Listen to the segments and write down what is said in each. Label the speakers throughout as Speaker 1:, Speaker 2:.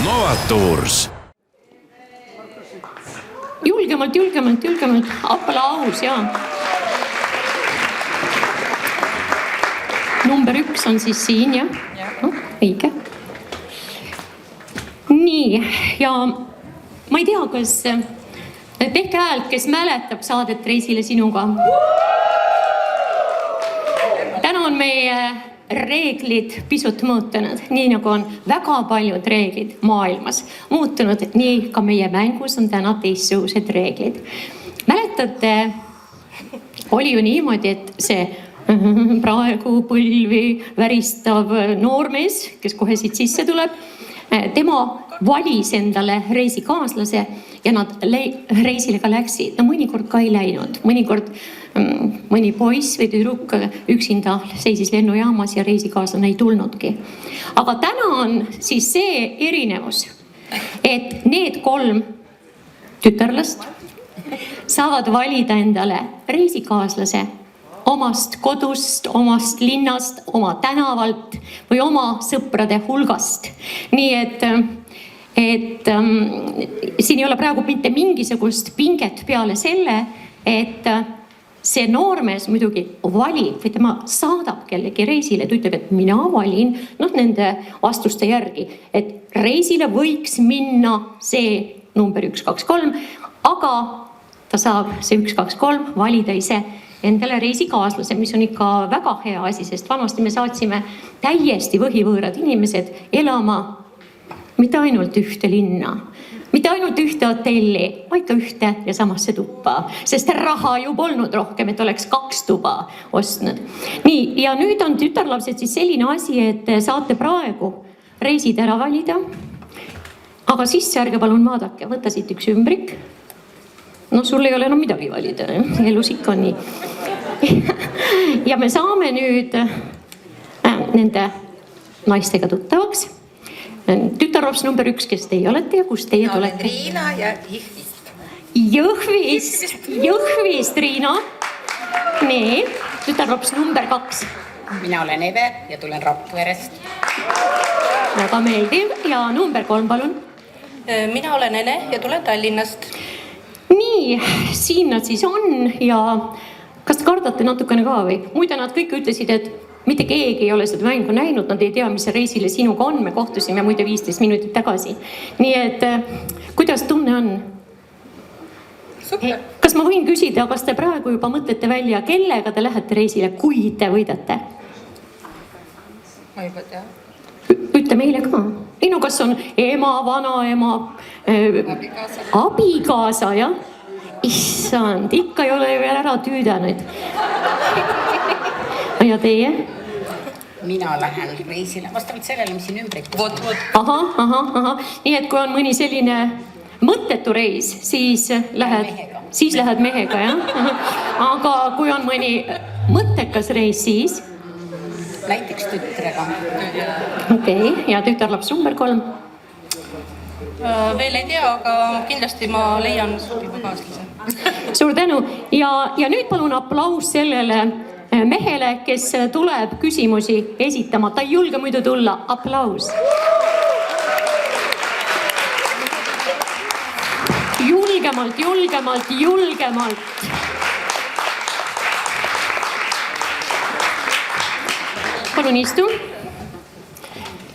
Speaker 1: Novatours.
Speaker 2: Julgemalt. Aplaus, jaa. Number 1 on siis siin, jah? Õige. Nii, ja ma ei tea, kas tehke häält, kes mäletab saadet Reisile sinuga. Täna on meie reeglid pisut muutunud, nii nagu on väga paljud reeglid maailmas muutunud, nii ka meie mängus on täna teistsugused reeglid. Mäletate, oli ju niimoodi, et see praegu põlvi väristav noormees, kes kohe siit sisse tuleb, tema valis endale reisikaaslase ja nad reisile ka läksid. No mõnikord ka ei läinud, mõnikord mõni poiss või tüdruk üksinda seisis lennujaamas ja reisikaaslane ei tulnudki. Aga täna on siis see erinevus, et need 3 tütarlast saavad valida endale reisikaaslase omast kodust, omast linnast, oma tänavalt või oma sõprade hulgast. Nii et siin ei ole praegu mitte mingisugust pinget peale selle, et see noormees muidugi valib või tema saadab kellegi reisile, ta ütleb, et mina valin nende vastuste järgi, et reisile võiks minna see number 1, 2, 3, aga ta saab see 1, 2, 3 valida ise endale reisikaaslase, mis on ikka väga hea asi, sest vanasti me saatsime täiesti võhivõõrad inimesed elama mitte ainult ühte linna, mitte ainult ühte hotelli, vaid ka ühte ja samasse tuppa, sest raha ju polnud rohkem, et oleks 2 tuba ostnud. Nii, ja nüüd on tütarlapsed siis selline asi, et saate praegu reisid ära valida, aga sisse ärge palun vaadake, võta siit üks ümbrik. No sul ei ole enam midagi valida, elus ikka on nii. Ja me saame nüüd nende naistega tuttavaks. Tütarlaps number 1, kes teie olete ja kus teie tulete?
Speaker 3: Riina ja Jõhvist.
Speaker 2: Jõhvist, Riina. Nii, tütarlaps number 2.
Speaker 3: Mina olen Eve ja tulen Rapverest.
Speaker 2: Väga meeldiv. Ja number 3, palun.
Speaker 4: Mina olen Ene ja tulen Tallinnast.
Speaker 2: Nii, siin nad siis on ja kas te kardate natukene ka või? Muide, nad kõik ütlesid, et mitte keegi ei ole seda mängu näinud, nad ei tea, mis see Reisile sinuga on, me kohtusime muide 15 minutit tagasi. Nii et, kuidas tunne on?
Speaker 3: Super.
Speaker 2: Kas ma võin küsida, kas te praegu juba mõtlete välja, kellega te lähete reisile, kui te võidate?
Speaker 3: Ma juba tean.
Speaker 2: Ütle meile ka. Ei no, kas on ema, vanaema, abikaasa, jah? Issand, ikka ei ole veel ära tüüdanud. Ja teie?
Speaker 3: Mina lähen reisile, vastavalt sellele, mis siin ümbrik.
Speaker 2: Aha. Nii et kui on mõni selline mõttetu reis, siis lähed mehega, jah? Aga kui on mõni mõttekas reis, siis?
Speaker 3: Näiteks tütrega.
Speaker 2: Okei, ja tütarlaps number 3?
Speaker 4: Veel ei tea, aga kindlasti ma leian sobiva kaaslase.
Speaker 2: Suur tänu ja nüüd palun aplaus sellele mehele, kes tuleb küsimusi esitama. Ta ei julge muidu tulla. Aplaus. Julgemalt. Palun istu.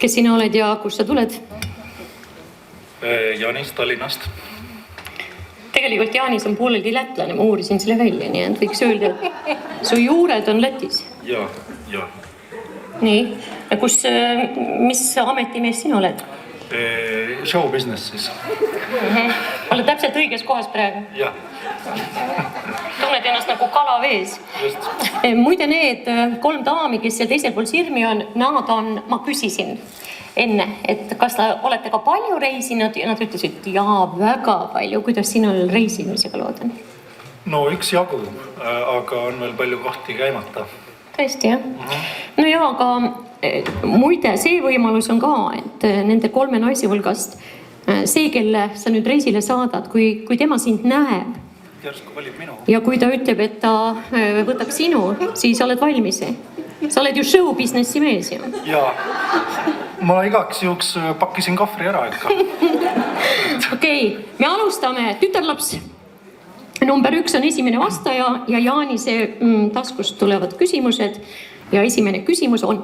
Speaker 2: Kes sina oled ja kus sa tuled?
Speaker 5: Jaanis Tallinnast.
Speaker 2: Tegelikult Jaanis on pooleldi lätlane, ma uurisin selle välja, nii et võiks öelda, et su juured on Lätis.
Speaker 5: Ja.
Speaker 2: Nii, ja mis ametimees sina oled?
Speaker 5: Show business siis.
Speaker 2: Oled täpselt õiges kohas praegu?
Speaker 5: Ja.
Speaker 2: Tunned ennast nagu kala vees.
Speaker 5: Just.
Speaker 2: Muide need 3 daami, kes seal teisel pool sirmi on, ma küsisin enne, et kas olete ka palju reisinud ja nad ütlesid, jaa, väga palju. Kuidas sinul reisimisega lood on?
Speaker 5: No üks jagu, aga on veel palju kohti käimata.
Speaker 2: Tõesti, jah? No jaa, aga muide, see võimalus on ka, et nende 3 naise hulgast see, kelle sa nüüd reisile saadad, kui tema sind näeb
Speaker 5: järsku valib minu.
Speaker 2: Ja kui ta ütleb, et ta võtab sinu, siis oled valmis. Sa oled ju show businessi mees ju.
Speaker 5: Jaa. ma igaks juhuks pakkisin kohvri ära ikka.
Speaker 2: Okei, me alustame. Tütarlaps number 1 on esimene vastaja ja Jaanise taskust tulevad küsimused. Ja esimene küsimus on.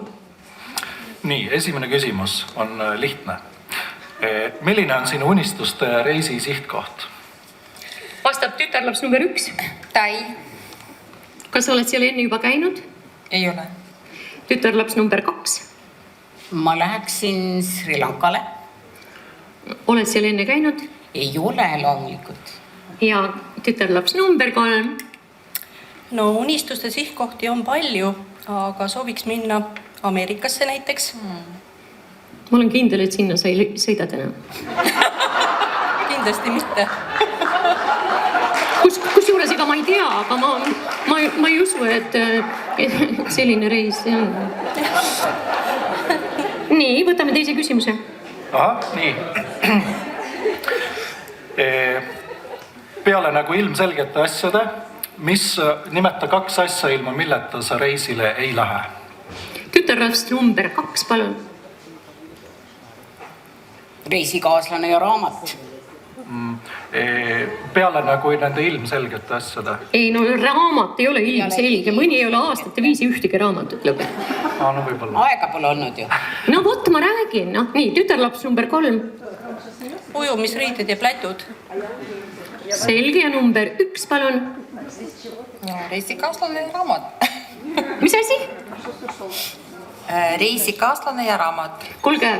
Speaker 5: Nii, esimene küsimus on lihtne. Milline on sinu unistuste reisi sihtkoht?
Speaker 2: Vastab tütarlaps number 1.
Speaker 4: Tai.
Speaker 2: Kas oled seal enne juba käinud?
Speaker 4: Ei ole.
Speaker 2: Tütarlaps number 2.
Speaker 3: ma läheksin Sri Lankale.
Speaker 2: Oled seal enne käinud?
Speaker 3: Ei ole loomulikult.
Speaker 2: Ja tütarlaps number 3.
Speaker 4: No unistuste sihtkohti on palju, aga sooviks minna Ameerikasse näiteks.
Speaker 2: Ma olen kindel, et sinna sa ei sõida täna.
Speaker 4: Kindlasti mitte.
Speaker 2: Kusjuures ega ma ei tea, aga ma ei usu, et selline reis on. Nii, võtame teise küsimuse.
Speaker 5: Aha, nii. Peale nagu ilmselgete asjade, nimeta 2 asja ilma milleta sa reisile ei lähe?
Speaker 2: Tütarlaps number 2, palun.
Speaker 3: Reisikaaslane ja raamat.
Speaker 5: Peale nagu nende ilmselgete asjade?
Speaker 2: Ei, no raamat ei ole ilmselge. Mõni ei ole aastate viisi ühtegi raamatut lõbe.
Speaker 5: No võibolla.
Speaker 3: Aega pole olnud ju.
Speaker 2: No vot, ma räägin. No, nii, tütarlaps number 3.
Speaker 4: Ujumisriided ja plätud.
Speaker 2: Selge ja number 1, palun.
Speaker 1: Reisikaaslane ja raamat.
Speaker 2: Mis asi?
Speaker 1: Reisikaaslane ja raamat.
Speaker 2: Kuulge,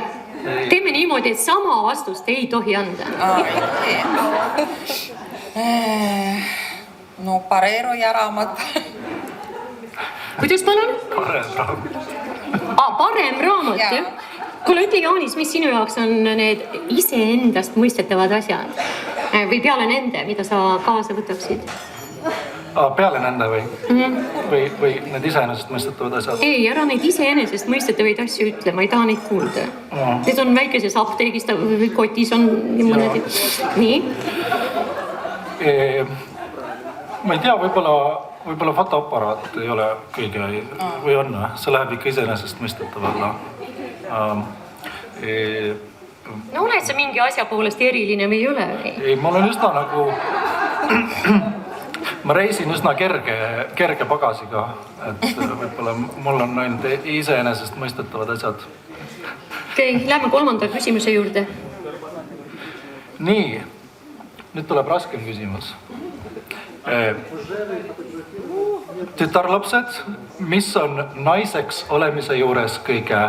Speaker 2: teeme niimoodi, et sama vastust ei tohi anda.
Speaker 1: No Parero ja raamat.
Speaker 2: Kuidas palun?
Speaker 5: Parem raamat.
Speaker 2: Parem raamat,
Speaker 1: Jaa.
Speaker 2: jah? Kuule, ütle Jaanis, mis sinu jaoks on need iseendast mõistetavad asjad? Või peale nende, mida sa kaasa võtaksid?
Speaker 5: Peale nende või need iseenesest mõistetavad asjad?
Speaker 2: Ei, ära neid iseenesest mõistetavaid asju ütle, ma ei taha neid kuulda. Need on väikeses apteegis või kotis on mõned. Nii?
Speaker 5: Ma ei tea, võib-olla fotoaparaat ei ole kõige või on, see läheb ikka iseenesest mõistetav alla.
Speaker 2: No oled sa mingi asja poolest eriline või ei ole?
Speaker 5: Ei, ma olen üsna nagu... Ma reisin üsna kerge pagasiga, et võib-olla mul on ainult iseenesest mõistetavad asjad.
Speaker 2: Okei, lähme 3. küsimuse juurde.
Speaker 5: Nii, nüüd tuleb raskem küsimus. Tütarlapsed, mis on naiseks olemise juures kõige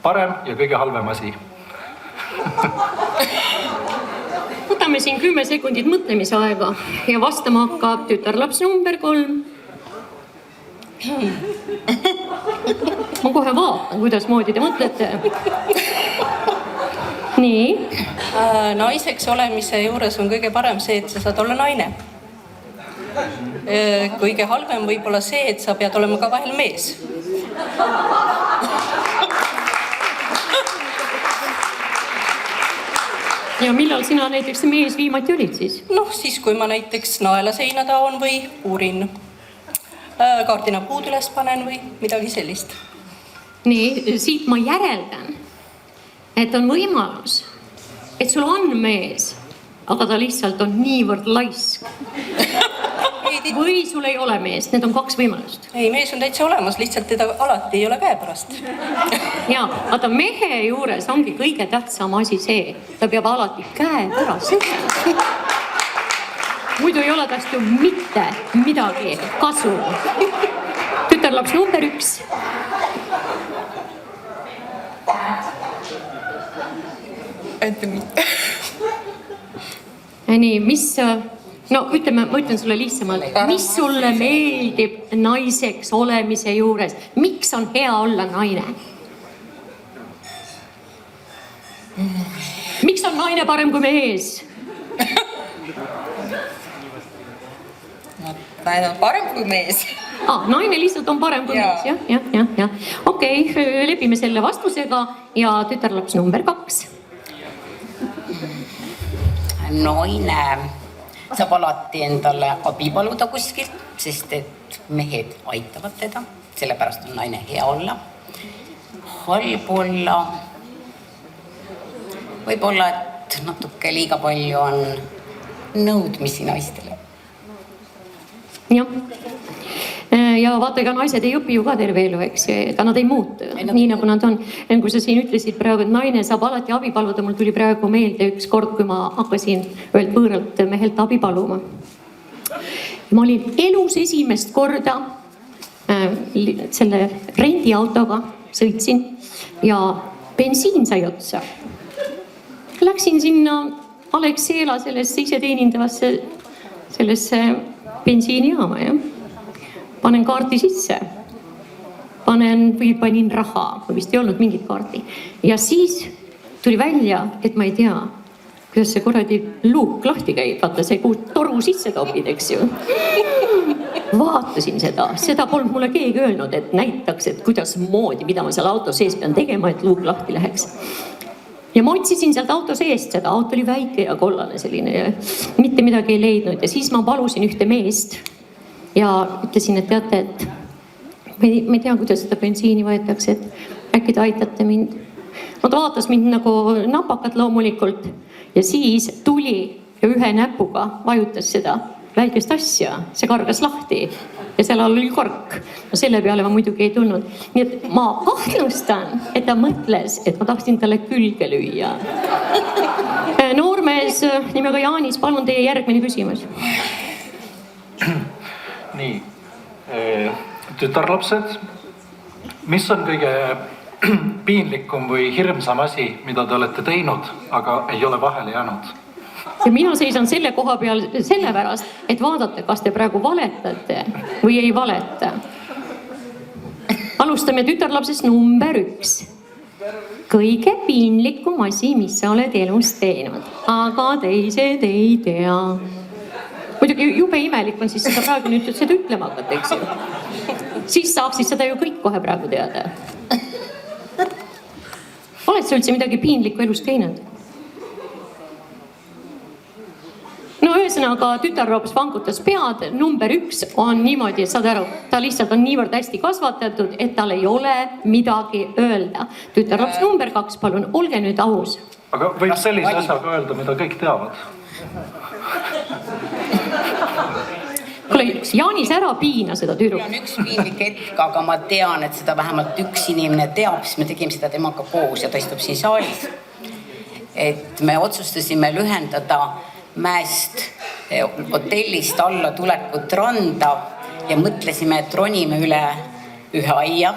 Speaker 5: parem ja kõige halvem asi?
Speaker 2: Võtame siin 10 sekundit mõtlemise aega ja vastama hakkab tütarlaps number 3. Ma kohe vaatan, kuidas moodi te mõtlete. Nii.
Speaker 4: Naiseks olemise juures on kõige parem see, et sa saad olla naine. Kõige halvem võib olla see, et sa pead olema ka vahel mees.
Speaker 2: Ja millal sina näiteks mees viimati olid siis?
Speaker 4: Noh, siis kui ma näiteks naela seina taon või uurin kaardina puud üles panen või midagi sellist.
Speaker 2: Nii, siit ma järeldan, et on võimalus, et sul on mees, aga ta lihtsalt on niivõrd laisk. Või sul ei ole meest, need on 2 võimalust.
Speaker 4: Ei, mees on täitsa olemas, lihtsalt teda alati ei ole käepärast.
Speaker 2: Ja, aga mehe juures ongi kõige tähtsam asi see, ta peab alati käepärast. Muidu ei ole tast ju mitte midagi kasu. Tütarlaps number 1. Nii, mis... No ütleme, ma ütlen sulle lihtsamalt, mis sulle meeldib naiseks olemise juures? Miks on hea olla naine? Miks on naine parem kui mees?
Speaker 1: Naine on parem kui mees.
Speaker 2: Naine lihtsalt on parem kui mees, jah. Okei, lepime selle vastusega ja tütarlaps number 2.
Speaker 3: Naine saab alati endale abi paluda kuskilt, sest et mehed aitavad teda, sellepärast on naine hea olla. halb olla. Võib-olla, et natuke liiga palju on nõudmisi naistele.
Speaker 2: jah. Ja vaata, ega naised ei õpi ju ka terve elu, eks, ega nad ei muutu, nii nagu nad on. Kui sa siin ütlesid praegu, et naine saab alati abi paluda, mul tuli praegu meelde üks kord, kui ma hakkasin ühelt võõralt mehelt abi paluma. Ma olin elus esimest korda selle rendiautoga, sõitsin ja bensiin sai otsa. Läksin sinna Alexela sellesse iseteenindavasse sellesse bensiinijaama, jah. Panen kaardi sisse, panin raha, vist ei olnud mingit kaardi. Ja siis tuli välja, et ma ei tea, kuidas see kuradi luuk lahti käib. Vaata see, kuhu toru sisse topid, eks ju. Vaatasin seda polnud mulle keegi öelnud, et näitaks, et kuidas moodi, mida ma seal auto sees pean tegema, et luuk lahti läheks. Ja ma otsisin sealt auto seest seda, auto oli väike ja kollane selline ja mitte midagi ei leidnud. Ja siis ma palusin ühte meest ja ütlesin, et teate, et ma ei tea, kuidas seda bensiini võetakse, et äkki te aitate mind. Nad vaatas mind nagu napakat loomulikult ja siis tuli ja ühe näpuga vajutas seda väikest asja, see kargas lahti ja seal all oli kork. No selle peale ma muidugi ei tulnud. Nii et ma kahtlustan, et ta mõtles, et ma tahtsin talle külge lüüa. Noormees nimega Jaanis, palun teie järgmine küsimus.
Speaker 5: Nii, tütarlapsed, mis on kõige piinlikum või hirmsam asi, mida te olete teinud, aga ei ole vahele jäänud?
Speaker 2: Ja mina seisan selle koha peal sellepärast, et vaadata, kas te praegu valetate või ei valeta. Alustame tütarlapsest number 1. Kõige piinlikum asi, mis sa oled elus teinud, aga teised ei tea. Muidugi jube imelik on siis seda praegu nüüd seda ütlema hakata, eks ju. Siis saaksid seda ju kõik kohe praegu teada. Oled sa üldse midagi piinlikku elus teinud? No ühesõnaga tütarlaps vangutas pead, number 1 on niimoodi, saad aru, ta lihtsalt on niivõrd hästi kasvatatud, et tal ei ole midagi öelda. Tütarlaps number 2, palun, olge nüüd aus.
Speaker 5: Aga võib sellise asjaga öelda, mida kõik teavad?
Speaker 2: Kuule, Jaanis, ära piina seda tüdruk.
Speaker 3: On üks piinlik hetk, aga ma tean, et seda vähemalt üks inimene teab, siis me tegime seda temaga koos ja ta istub siin saalis. Et me otsustasime lühendada mäest hotellist alla tulekut randa ja mõtlesime, et ronime üle ühe aia,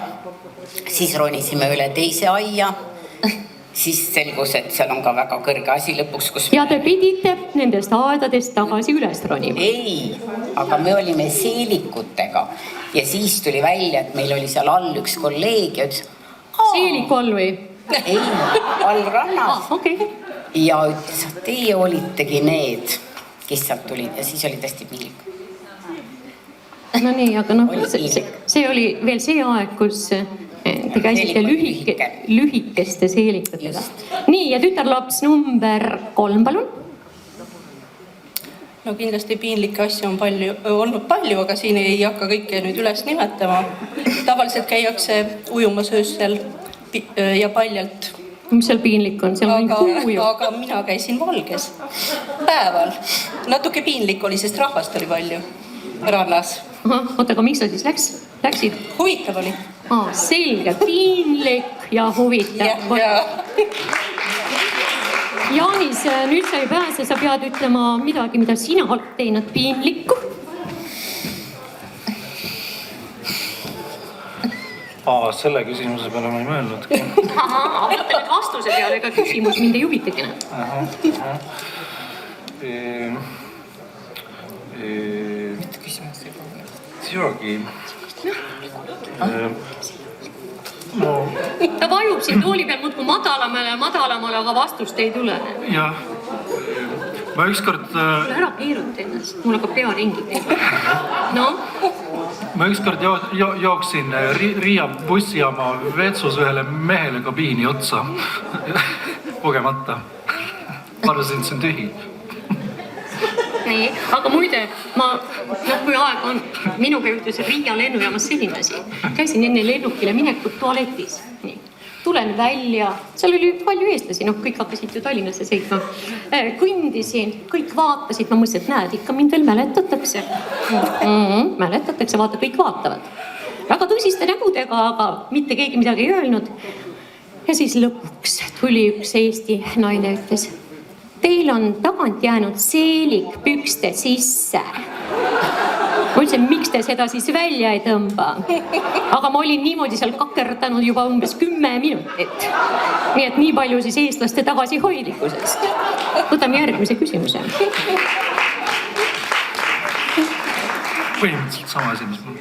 Speaker 3: siis ronisime üle teise aia, siis selgus, et seal on ka väga kõrge asi lõpuks, kus...
Speaker 2: Ja te pidite nendest aedadest tagasi üles ronima?
Speaker 3: Ei, aga me olime seelikutega ja siis tuli välja, et meil oli seal all üks kolleeg ja ütles...
Speaker 2: Seeliku all või?
Speaker 3: Ei, all rannas.
Speaker 2: Okay.
Speaker 3: Ja ütles, et teie olitegi need, kes sealt tulid ja siis oli tõesti piinlik.
Speaker 2: No nii, aga noh, see oli veel see aeg, kus te käisite lühikeste seelikutega. Nii, ja tütarlaps number 3, palun.
Speaker 4: No kindlasti piinlikke asju on olnud palju, aga siin ei hakka kõike nüüd üles nimetama. Tavaliselt käiakse ujumas öösel ja paljalt.
Speaker 2: Mis seal piinlik on? Seal on kuuju.
Speaker 4: Aga mina käisin Valges päeval. Natuke piinlik oli, sest rahvast oli palju rannas.
Speaker 2: Oota, aga miks sa siis läksid?
Speaker 4: Huvitav oli.
Speaker 2: Selge, piinlik ja huvitav. Jaanis, nüüd sa ei pääse, sa pead ütlema midagi, mida sina oled teinud piinlikku.
Speaker 5: Selle küsimuse peale ma ei mõelnudki.
Speaker 2: Mõtle vastuse peale, ega küsimus mind ei huvitagi.
Speaker 5: Teagi.
Speaker 2: Ta vajub siin tooli peal muudku madalamale, aga vastust ei tule.
Speaker 5: Jah. Ma ükskord...
Speaker 2: Ära keerut ennast, mul hakkab pea ringi. No?
Speaker 5: Ma ükskord jooksin Riia bussijaama vetsus ühele mehele kabiini otsa. Kogemata. Arvasin, et see on tühi.
Speaker 2: Nii, aga muide, kui aeg on, minuga juhtus Riia lennujaamas selline asi. Käisin enne lennukile minekut tualetis. Nii. tulen välja, seal oli palju eestlasi, noh, kõik hakkasid ju Tallinnasse sõitma. Kõndisin, kõik vaatasid, ma mõtlesin, et näed, ikka mind veel mäletatakse. Mäletatakse, vaata, kõik vaatavad. Väga tõsiste nägudega, aga mitte keegi midagi ei öelnud. Ja siis lõpuks tuli üks Eesti naine, ütles, teil on tagant jäänud seelik pükste sisse. Ma ütlesin, miks te seda siis välja ei tõmba? Aga ma olin niimoodi seal kakerdanud juba umbes 10 minutit. Nii et nii palju siis eestlaste tagasihoidlikkusest. Võtame järgmise küsimuse.
Speaker 5: Põhimõtteliselt sama asi, mis mul.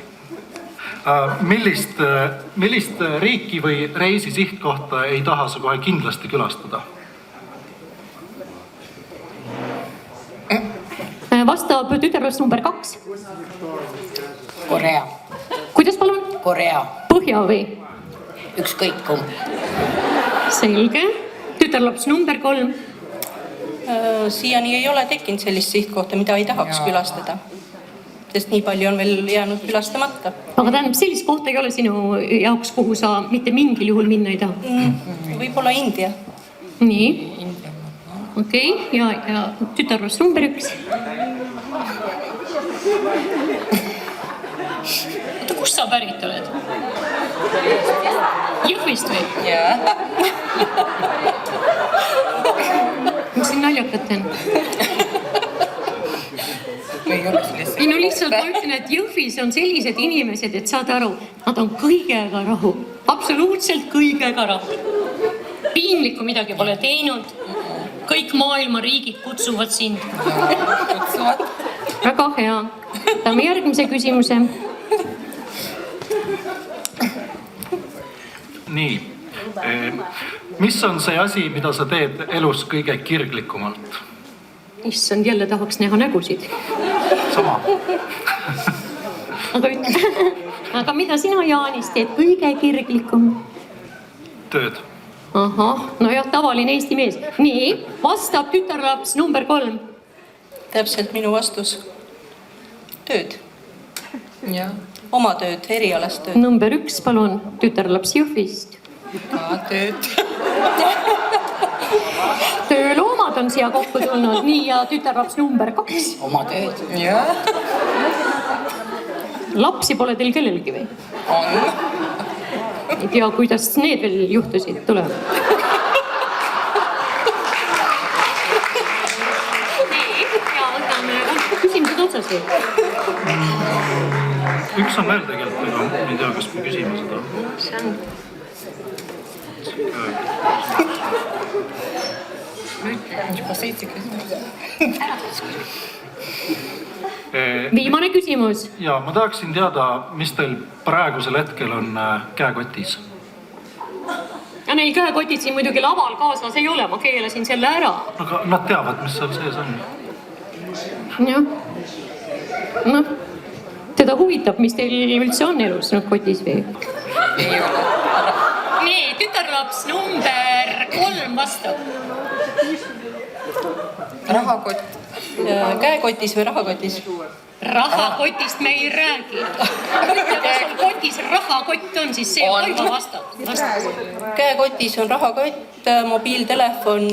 Speaker 5: Millist riiki või reisi sihtkohta ei taha sa kohe kindlasti külastada?
Speaker 2: Vastab tütarlaps number 2.
Speaker 3: Korea.
Speaker 2: Kuidas palun?
Speaker 3: Korea.
Speaker 2: Põhja või?
Speaker 3: Ükskõik kumb.
Speaker 2: Selge. Tütarlaps number 3.
Speaker 4: Siiani ei ole tekkinud sellist sihtkohta, mida ei tahaks külastada. Sest nii palju on veel jäänud külastamata.
Speaker 2: Aga tähendab, sellist kohta ei ole sinu jaoks, kuhu sa mitte mingil juhul minna ei taha?
Speaker 4: Võib-olla India.
Speaker 2: Nii. Okei, ja tütarlaps number 1. Oota, kus sa pärit oled? Jõhvist või?
Speaker 1: Jaa.
Speaker 2: Mis siin naljakat on? Ei no lihtsalt ma ütlen, et Jõhvis on sellised inimesed, et saad aru, nad on kõigega rahul. Absoluutselt kõigega rahul. Piinlikku midagi pole teinud. Kõik maailma riigid kutsuvad sind. Väga hea. Võtame järgmise küsimuse.
Speaker 5: Nii. Mis on see asi, mida sa teed elus kõige kirglikumalt?
Speaker 2: Issand, jälle tahaks näha nägusid.
Speaker 5: Sama.
Speaker 2: Aga mida sina, Jaanis, teed kõige kirglikum?
Speaker 5: Tööd.
Speaker 2: Ahah, no jah, tavaline Eesti mees. Nii, vastab tütarlaps number 3.
Speaker 4: Täpselt minu vastus. Tööd.
Speaker 1: Jaa.
Speaker 4: Oma tööd, erialast tööd.
Speaker 2: Number 1, palun, tütarlaps Jõhvist.
Speaker 1: Ka tööd.
Speaker 2: Tööloomad on siia kokku tulnud, nii ja tütarlaps number 2.
Speaker 3: Oma tööd.
Speaker 1: Jaa.
Speaker 2: Lapsi pole teil kellelgi või?
Speaker 1: On.
Speaker 2: Ei tea, kuidas need veel juhtusid tulevad. Nii, ja võtame küsimused otsas või?
Speaker 5: Üks on veel tegelikult, aga ma ei tea, kas me küsime seda.
Speaker 2: See on...
Speaker 1: Juba 7 küsimust.
Speaker 2: Viimane küsimus.
Speaker 5: Ja ma tahaksin teada, mis teil praegusel hetkel on käekotis?
Speaker 2: Ja neil käekotid siin muidugi laval kaasas ei ole, ma keelasin selle ära.
Speaker 5: Aga nad teavad, mis seal sees on.
Speaker 2: Jah. Noh, teda huvitab, mis teil üldse on elus kotis või?
Speaker 1: Ei ole.
Speaker 2: Nii, tütarlaps number 3 vastab.
Speaker 1: Rahakott.
Speaker 4: Käekotis või rahakotis?
Speaker 2: Rahakotist me ei räägi. Kas sul kotis rahakott on, siis see on juba vastab.
Speaker 4: Käekotis on rahakott, mobiiltelefon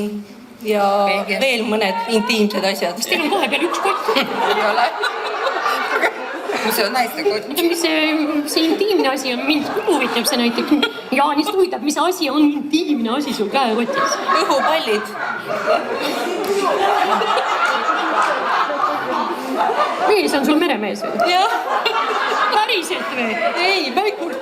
Speaker 4: ja veel mõned intiimsed asjad.
Speaker 2: Kas teil on kohe peal üks kott?
Speaker 1: Ei ole. Mis see on naiste kott?
Speaker 2: Mis see intiimne asi on? Mind huvitab see näiteks. Jaanist huvitab, mis asi on intiimne asi sul käekotis?
Speaker 4: Õhupallid.
Speaker 2: Mees on sul meremees või?
Speaker 4: Jah.
Speaker 2: Päriselt või?
Speaker 4: Ei, mängult.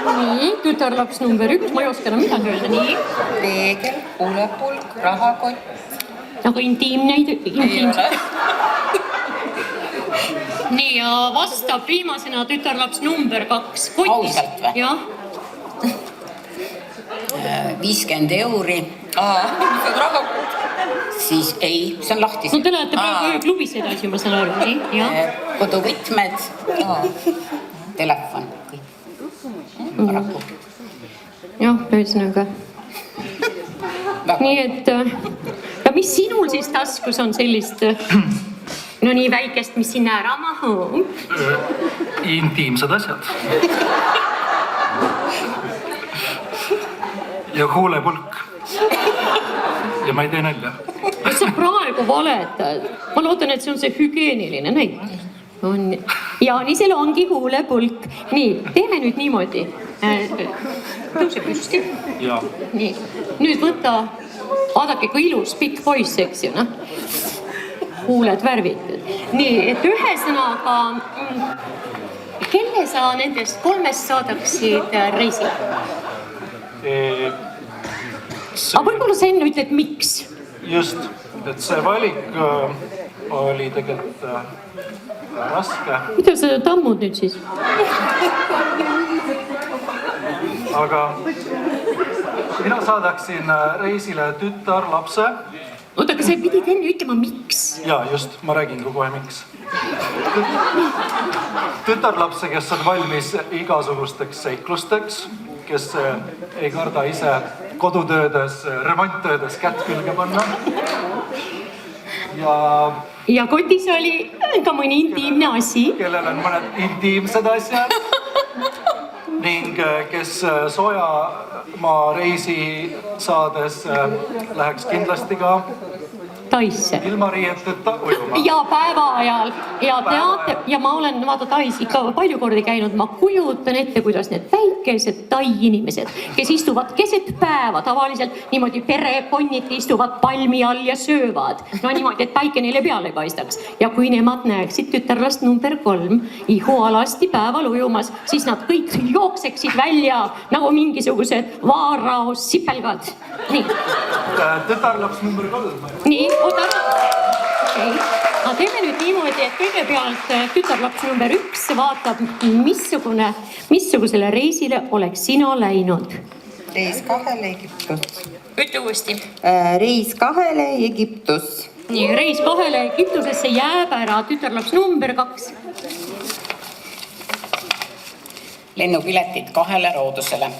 Speaker 2: Nii, tütarlaps number 1, ma ei oska enam midagi öelda, nii.
Speaker 1: Peegel, huulepulk, rahakott.
Speaker 2: Aga intiimne
Speaker 1: Ei ole.
Speaker 2: Nii, ja vastab viimasena tütarlaps number 2.
Speaker 3: Ausalt või?
Speaker 2: Jah.
Speaker 3: 50 euri.
Speaker 1: See on rahakott.
Speaker 3: Siis ei, see on lahti.
Speaker 2: No te lähete praegu ööklubis edasi, ma saan aru, nii? Jah.
Speaker 3: Koduvõtmed, telefon. Paraku.
Speaker 2: Jah, ühesõnaga. Nii et, ja mis sinul siis taskus on sellist, no nii väikest, mis sinna ära mahub?
Speaker 5: Intiimsed asjad. ja huulepulk. Ja ma ei tee nalja.
Speaker 2: Sa praegu valetad. Ma loodan, et see on see hügieeniline näitus. Jaanisel ongi huulepulk. Nii, teeme nüüd niimoodi. Tõuse püsti.
Speaker 5: Ja.
Speaker 2: Nii, nüüd võta, vaadake kui ilus pikk poiss, eks ju, noh. Huuled värvitud. Nii, et ühesõnaga, kelle sa nendest 3 saadaksid reisile? Aga võib-olla sa enne ütled, miks?
Speaker 5: Just, et see valik oli tegelikult raske.
Speaker 2: Mida sa tammud nüüd siis?
Speaker 5: Aga mina saadaksin reisile tütarlapse.
Speaker 2: Oota, aga sa pidid enne ütlema, miks?
Speaker 5: Ja just, ma räägin kohe miks. Tütarlapse, kes on valmis igasugusteks seiklusteks, kes ei karda ise kodutöödes, remonttöödes kätt külge panna.
Speaker 2: Ja kotis oli ka mõni intiimne asi.
Speaker 5: Kellel on mõned intiimsed asjad. Ning kes soojamaa reisi saades läheks kindlasti ka
Speaker 2: Taisse.
Speaker 5: ilma riieteta ujuma.
Speaker 2: Ja päeva ajal. Ja teate, ja ma olen vaata Tais ikka palju kordi käinud, ma kujutan ette, kuidas need väikesed Tai inimesed, kes istuvad keset päeva tavaliselt niimoodi perekonniti istuvad palmi all ja söövad. No niimoodi, et päike neile peale paistaks. Ja kui nemad näeksid tütarlast number 3 ihualasti päeval ujumas, siis nad kõik jookseksid välja nagu mingisugused vaaraos sipelgad. Nii.
Speaker 5: Tütarlaps number 3.
Speaker 2: Nii, oota. Okay. Aga teeme nüüd niimoodi, et kõigepealt tütarlaps number 1 vaatab, missugusele reisile oleks sina läinud.
Speaker 1: Reis 2 Egiptus.
Speaker 2: Ütle uuesti.
Speaker 1: Reis 2 Egiptus.
Speaker 2: Nii, reis 2 Egiptusesse jääb ära tütarlaps number 2.
Speaker 3: Lennupiletid 2 Roodusele.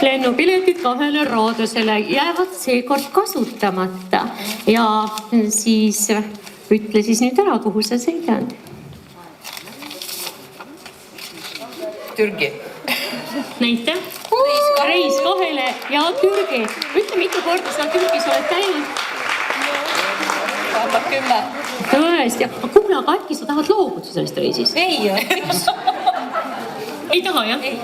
Speaker 2: Lennupiletid 2 Roodusele jäävad seekord kasutamata. Ja siis ütle siis nüüd ära, kuhu sa sõidad.
Speaker 3: Türgi.
Speaker 2: Näite. Reis 2 ja Türgi. Ütle, mitu korda sa Türgis oled käinud?
Speaker 4: 10.
Speaker 2: Tõesti. Kuule, aga äkki sa tahad loobuda sellest reisist?
Speaker 4: Ei,
Speaker 2: Ei taha, jah? Ei.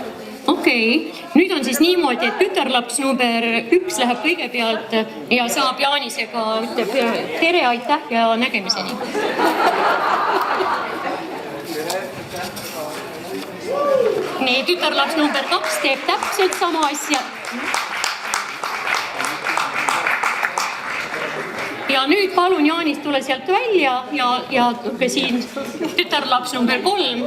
Speaker 2: Okei. Nüüd on siis niimoodi, et tütarlaps number 1 läheb kõigepealt ja saab Jaanisega, ütleb tere, aitäh ja nägemiseni. Nii, tütarlaps number 2 teeb täpselt sama asja. Ja nüüd palun Jaanis tule sealt välja ja siin tütarlaps number 3.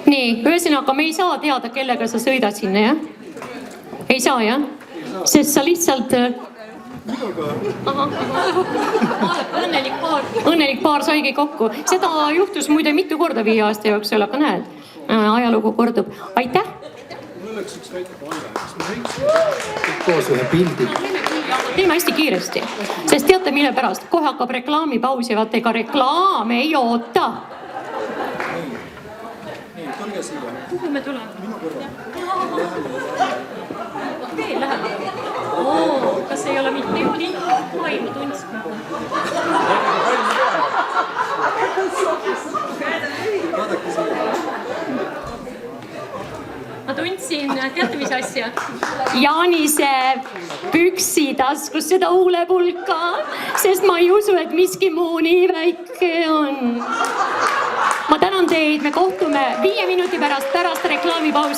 Speaker 2: Nii, ühesõnaga me ei saa teada, kellega sa sõidad sinna, jah? Ei saa, jah? Sest sa lihtsalt... Õnnelik paar saigi kokku. Seda juhtus muide mitu korda 5 aasta jooksul, aga näed, ajalugu kordub. Aitäh!
Speaker 5: Koos ühe pildi.
Speaker 2: Teeme hästi kiiresti, sest teate mille pärast? Kohe hakkab reklaamipaus ja vaata, ega reklaame ei oota. Tulge siia. Kuhu me tuleme? Minu kõrval. Veel läheb. Kas ei ole mitte nii? Ai, ma tundsin.
Speaker 5: Vaadake siia.
Speaker 2: Ma tundsin, teate mis asja? Jaanise püksitaskus seda huulepulka, sest ma ei usu, et miski muu nii väike on. Ma tänan teid, me kohtume 5 minuti pärast reklaamipausi.